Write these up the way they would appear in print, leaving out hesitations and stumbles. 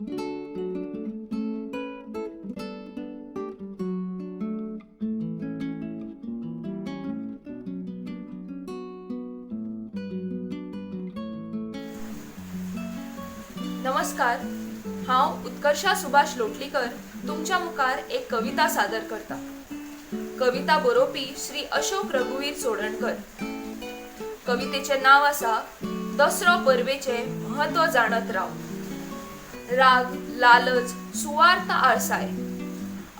नमस्कार, हांव उत्कर्षा सुभाष लोटलीकर तुमच्या मुखार एक कविता सादर करता। कविता बरोवपी श्री अशोक रघुवीर सोडणकर। कवितेचे नाव आसा दसरो परबेचे महत्व जाणत राव। राग, लालच, सुवार्थ, आळसाय,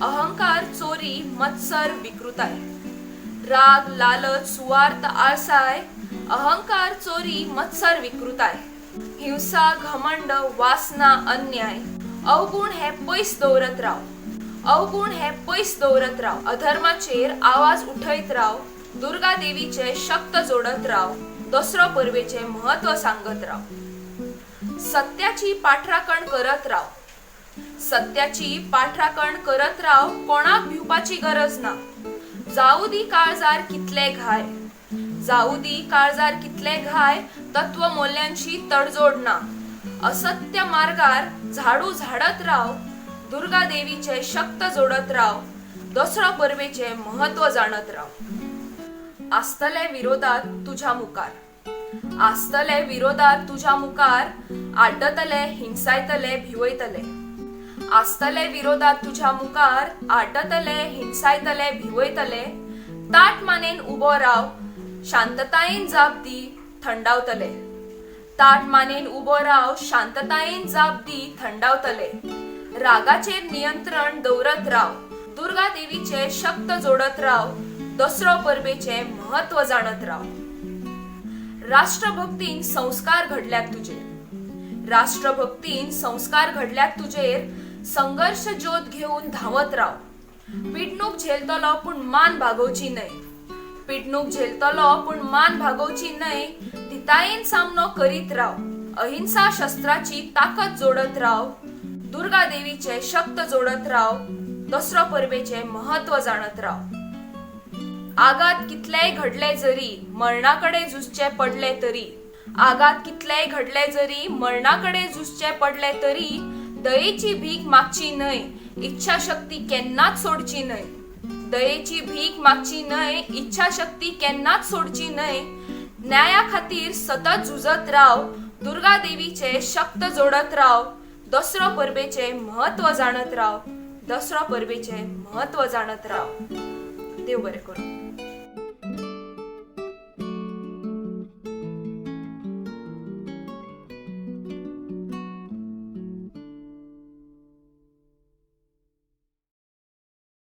अहंकार, चोरी, मत्सर, विकृताय। राग, लालच, सुवार्थ, आळसाय, अहंकार, चोरी, मत्सर, विकृताय। हिंसा, घमंड, वासना, अन्याय, अवगुण हे पयस दवरत राव। अवगुण हे पयस दवरत राव। अधर्माचेर आवाज उठयत राव। दुर्गा देवीचे शक्त जोडत राव। दसरो परबेचे महत्व सांगत राव। सत्याची पाठराखण करत राव। सत्याची पाठराखण करत राव। कोणाक भिवपाची गरज ना। जाऊ दी काळजार कितले घाय। जाऊ दी काळजार कितले घाय, तत्व मूल्यांची तडजोड ना। असत्य मार्गार झाडू झाडत राव। दुर्गा देवीचे शक्त जोडत राव। दसरो परबेचे महत्व जाणत राव। आस्तले विरोधात तुझ्या मुखार। आस्तले विरोधात तुझ्या मुखार, आड्डतले, हिंसायतले, भिवयतले। आस्तले विरोधात तुझ्या मुखार, आड्डतले, हिंसायतले, भिवयतले। ताट मानेन उबो राव, शांततायेन जाप दी, थंडावतले। ताट मानेन उबो राव, शांततायेन जाप दी, थंडावतले। रागाचेर नियंत्रण दवरत राव। दुर्गा देवीचे शक्त जोडत राव। दसरो परबेचे महत्व जाणत राव। राष्ट्रभक्तीन संस्कार घडल्यात तुजेर। राष्ट्रभक्तीन संस्कार घडल्यात तुजेर। संघर्ष ज्योत घेऊन धावत राव। पिडणूक झेलतलो पूण मान भागोवची न्हय। पिडणूक झेलतलो पूण मान भागोवची न्हय। धितायेन सामनो करीत राव। अहिंसा शस्त्राची ताकद जोडत राव। दुर्गा देवीचे शक्त जोडत राव। दसरो परबेचे महत्व जाणत राव। आगात कितलेय घडले जरी, मरणाकडे झुजचे पडले तरी। आगात कितलेय घडले जरी, मरणाकडे झुजचे पडले तरी। दयेची भीक मागची न्हय, इच्छाशक्ती केन्नाच सोडची न्हय। दयेची भीक मागची न्हय, इच्छाशक्ती केन्नाच सोडची न्हय। न्याया खातीर सतत झुजत राव। दुर्गा देवीचे शक्त जोडत राव। दसरो परबेचे महत्व जाणत राव। दसरो परबेचे महत्व जाणत राव। देव बरें करूं।